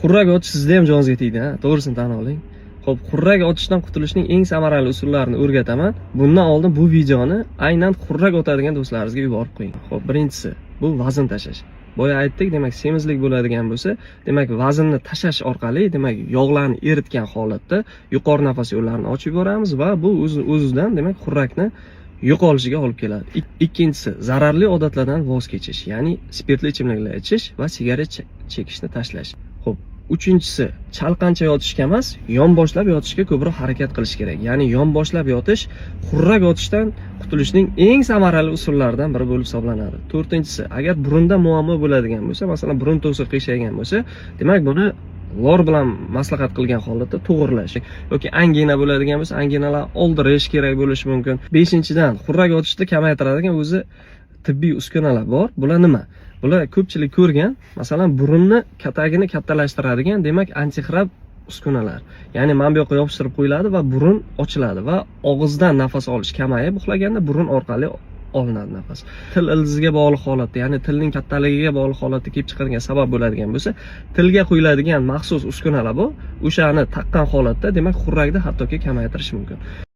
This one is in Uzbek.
Xurrak otish sizda ham joningizga tegdi, ha? To'g'risini tan oling. Xo'p, xurrak otishdan qutulishning eng samarali usullarini o'rgataman. Bundan oldin bu videoni aynan xurrak otadigan do'stlaringizga yuborib qo'ying. Xo'p, birinchisi bu vazn tashlash. Boya aytdik, demak, semizlik bo'ladigan bo'lsa, demak, vaznni tashlash orqali, demak, yog'larni eritgan holatda yuqori nafas yo'llarini ochib yuboramiz va bu o'zidan, demak, xurrakni yo'qolishiga olib keladi. Ikkinchisi, zararli odatlardan voz kechish, ya'ni spirtli ichimliklar ichish va sigaret chekishni tashlash. Xo'p, uchinchisi, chalqancha yotishga emas, yonboshlab yotishga ko'proq harakat qilish kerak. Ya'ni yonboshlab yotish xurrak otishdan qutulishning eng samarali usullaridan biri bo'lib hisoblanadi. To'rtinchisi, agar burunda muammo bo'ladigan bo'lsa, masalan, burun to'si qiyshaygan bo'lsa, demak, buni lor bilan maslahat qilgan holatda to'g'irlash yoki angina bo'ladigan bo'lsa, anginalar oldirish kerak bo'lishi mumkin. Beshinchidan, xurrak otishni kamaytiradigan o'zi tibbiy uskunalar bor. Bular nima? Bular ko'pchilik ko'rgan, masalan, burunni katagini kattalashtiradigan, demak, antixrab uskunalar. Ya'ni mana bu yoqqa yopishtirib qo'yiladi va burun ochiladi va og'izdan nafas olish kamayib, uxlaganda burun orqali olinadi nafas. Til ildiziga bog'liq holatda, ya'ni tilning kattaligiga bog'liq holatda kelib chiqadigan sabab bo'ladigan bo'lsa, tilga qo'yiladigan maxsus uskunalar bor. O'shani taqqan holatda, demak, xurrakni hattoki kamaytirish mumkin.